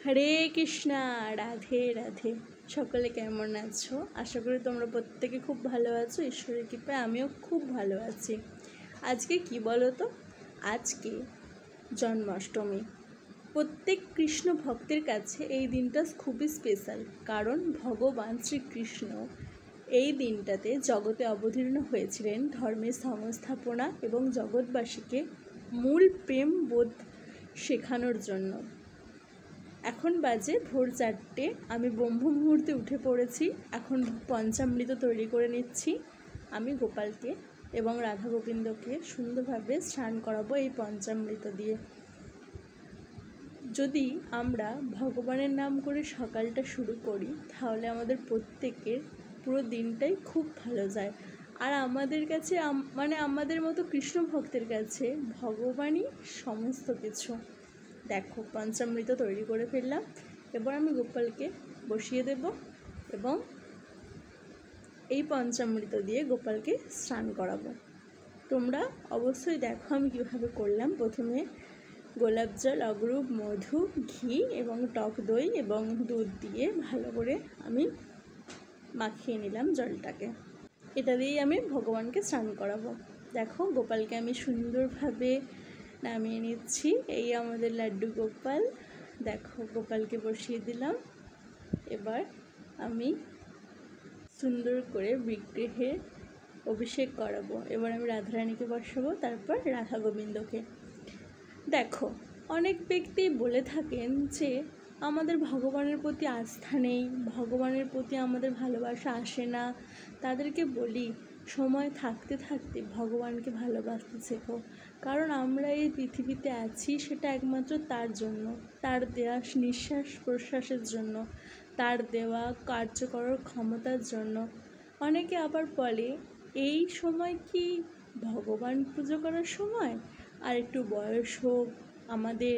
হরে কৃষ্ণা, রাধে রাধে। সকলে কেমন আছো? আশা করি তোমরা প্রত্যেকে খুব ভালো আছো। ঈশ্বরের কৃপায় আমিও খুব ভালো আছি। আজকে কি বলো তো, আজকে জন্মাষ্টমী। প্রত্যেক কৃষ্ণ ভক্তের কাছে এই দিনটা খুবই স্পেশাল, কারণ ভগবান শ্রীকৃষ্ণ এই দিনটাতে জগতে অবতীর্ণ হয়েছিলেন ধর্মের সংস্থাপনা এবং জগৎবাসীকে মূল প্রেম বোধ শেখানোর জন্য। এখন বাজে ভোর 4টে। আমি ব্রহ্ম মুহূর্তে উঠে পড়েছি। এখন পঞ্চামৃত তৈরি করে নিচ্ছি। আমি গোপালকে এবং রাধা গোবিন্দকে সুন্দরভাবে স্নান করাবো এই পঞ্চামৃত দিয়ে। যদি আমরা ভগবানের নাম করে সকালটা শুরু করি, তাহলে আমাদের প্রত্যেকের পুরো দিনটাই খুব ভালো যায়। আর আমাদের কাছে আমাদের মতো কৃষ্ণ ভক্তের কাছে ভগবানই সমস্ত কিছু। দেখো, পঞ্চামৃত তৈরি করে ফেললাম। এবার আমি গোপালকে বসিয়ে দেব এবং এই পঞ্চামৃত দিয়ে গোপালকে স্নান করাবো। তোমরা অবশ্যই দেখো আমি কীভাবে করলাম। প্রথমে গোলাপ জল, অগরুপ, মধু, ঘি এবং টক দই এবং দুধ দিয়ে ভালো করে আমি মাখিয়ে নিলাম জলটাকে। এটা দিয়েই আমি ভগবানকে স্নান করাবো। দেখো, গোপালকে আমি সুন্দরভাবে নামিয়ে নিচ্ছি। এই আমাদের লাড্ডু গোপাল। দেখো, গোপালকে বসিয়ে দিলাম। এবার আমি সুন্দর করে বিগ্রহে অভিষেক করাবো। এবার আমি রাধারানীকে বসাবো, তারপর রাধা গোবিন্দকে। দেখো, অনেক ব্যক্তি বলে থাকেন যে আমাদের ভগবানের প্রতি আস্থা নেই, ভগবানের প্রতি আমাদের ভালোবাসা আসে না। তাদেরকে বলি, সময় থাকতে থাকতে ভগবানকে ভালোবাসতে শেখো। কারণ আমরা এই পৃথিবীতে আছি সেটা একমাত্র তার জন্য, তার দেওয়া নিঃশ্বাস প্রশ্বাসের জন্য, তার দেওয়া কার্য করার ক্ষমতার জন্য। অনেকে আবার বলে, এই সময় কি ভগবান পুজো করার সময়? আর একটু বয়স হোক আমাদের,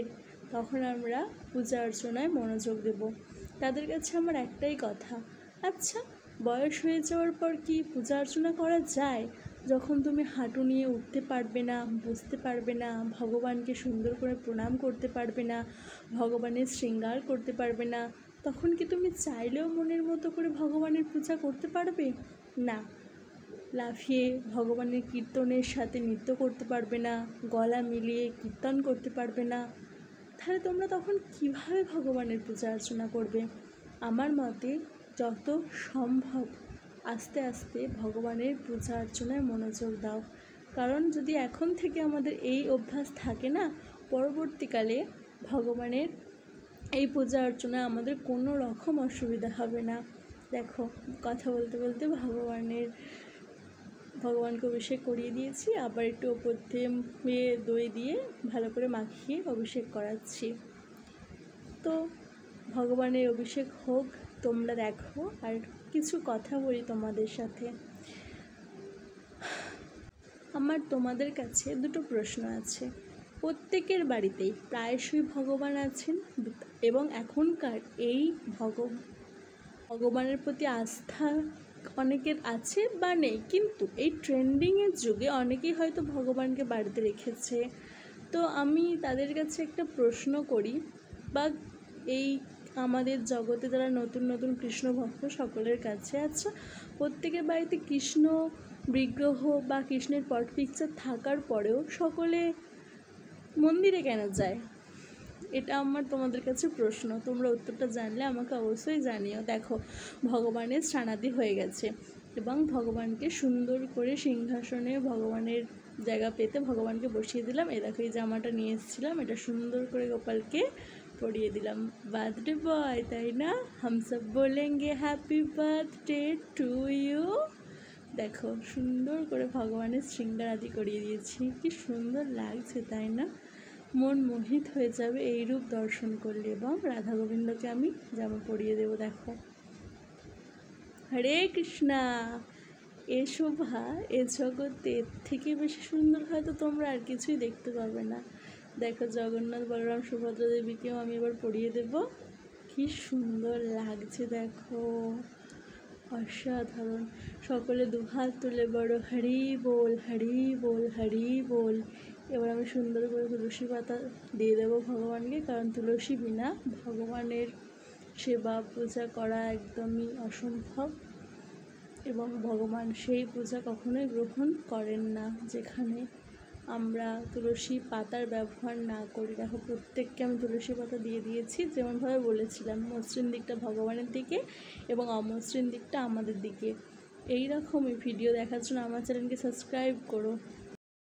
তখন আমরা পূজা অর্চনায় মনোযোগ দেব। তাদের কাছে আমার একটাই কথা, আচ্ছা, বয়স হয়ে যাওয়ার পর কি পূজা অর্চনা করা যায়? যখন তুমি হাঁটু নিয়ে উঠতে পারবে না, বুঝতে পারবে না, ভগবানকে সুন্দর করে প্রণাম করতে পারবে না, ভগবানের শৃঙ্গার করতে পারবে না, তখন কি তুমি চাইলেও মনের মতো করে ভগবানের পূজা করতে পারবে না? লাফিয়ে ভগবানের কীর্তনের সাথে নৃত্য করতে পারবে না, গলা মিলিয়ে কীর্তন করতে পারবে না, তাহলে তোমরা তখন কিভাবে ভগবানের পূজা অর্চনা করবে? আমার মতে যত সম্ভব আস্তে আস্তে ভগবানের পূজা অর্চনায় মনোযোগ দাও। কারণ যদি এখন থেকে আমাদের এই অভ্যাস থাকে না, পরবর্তীকালে ভগবানের এই পূজা অর্চনায় আমাদের কোনো রকম অসুবিধা হবে না। দেখো, কথা বলতে বলতে ভগবানকে অভিষেক করিয়ে দিয়েছি। আবার একটু ওপর দিয়ে দই দিয়ে ভালো করে মাখিয়ে অভিষেক করাচ্ছি। তো ভগবানের অভিষেক হোক, তোমরা দেখো। আর কিছু কথা বলি তোমাদের সাথে। আমার তোমাদের কাছে দুটো প্রশ্ন আছে। প্রত্যেকের বাড়িতেই প্রায়শই ভগবান আছেন এবং এখনকার এই ভগবানের প্রতি আস্থা অনেকের আছে বা নেই, কিন্তু এই ট্রেন্ডিংয়ের যুগে অনেকেই হয়তো ভগবানকে বাড়িতে রেখেছে। তো আমি তাদের কাছে একটা প্রশ্ন করি, বা এই আমাদের জগতে যারা নতুন নতুন কৃষ্ণ ভক্ত সকলের কাছে, আচ্ছা, প্রত্যেকের বাড়িতে কৃষ্ণ বিগ্রহ বা কৃষ্ণের পট পিকচার থাকার পরেও সকলে মন্দিরে কেন যায়? এটা আমার তোমাদের কাছে প্রশ্ন। তোমরা উত্তরটা জানলে আমাকে অবশ্যই জানিও। দেখো, ভগবানের স্নানাদি হয়ে গেছে এবং ভগবানকে সুন্দর করে সিংহাসনে ভগবানের জায়গা পেতে ভগবানকে বসিয়ে দিলাম। এ দেখো, এই জামাটা নিয়ে এসেছিলাম, এটা সুন্দর করে গোপালকে পরিয়ে দিলাম। বার্থডে বয়, তাই না? হাম সব বলেঙ্গে হ্যাপি বার্থডে টু ইউ। দেখো, সুন্দর করে ভগবানের শৃঙ্গার আদি করিয়ে দিয়েছি। কি সুন্দর লাগছে, তাই না? মন মোহিত হয়ে যাবে এই রূপ দর্শন করলে। এবং রাধা গোবিন্দকে আমি জামা পরিয়ে দেবো। দেখো, হরে কৃষ্ণা। এ শোভা এ জগতে থেকে বেশি সুন্দর হয়তো তোমরা আর কিছুই দেখতে পাবে না। দেখো, জগন্নাথ বলরাম সুভদ্রা দেবীকেও আমি এবার পরিয়ে দেব। কি সুন্দর লাগছে, দেখো, অসাধারণ। সকলে দুহাত তুলে বড় হরি বল, হরি বল, হরি বল। এবার আমি সুন্দর করে তুলসী পাতা দিয়ে দেবো ভগবানকে, কারণ তুলসী বিনা ভগবানের সেবা পূজা করা একদমই অসম্ভব এবং ভগবান সেই পূজা কখনোই গ্রহণ করেন না যেখানে আমরা তুলসী পাতার ব্যবহার না করি। দেখো প্রত্যেককে আমি তুলসী পাতা দিয়ে দিয়েছি, যেমনভাবে বলেছিলাম মসৃণ দিকটা ভগবানের দিকে এবং অমসৃণ দিকটা আমাদের দিকে। এই রকমই ভিডিও দেখার জন্য আমার চ্যানেলকে সাবস্ক্রাইব করো।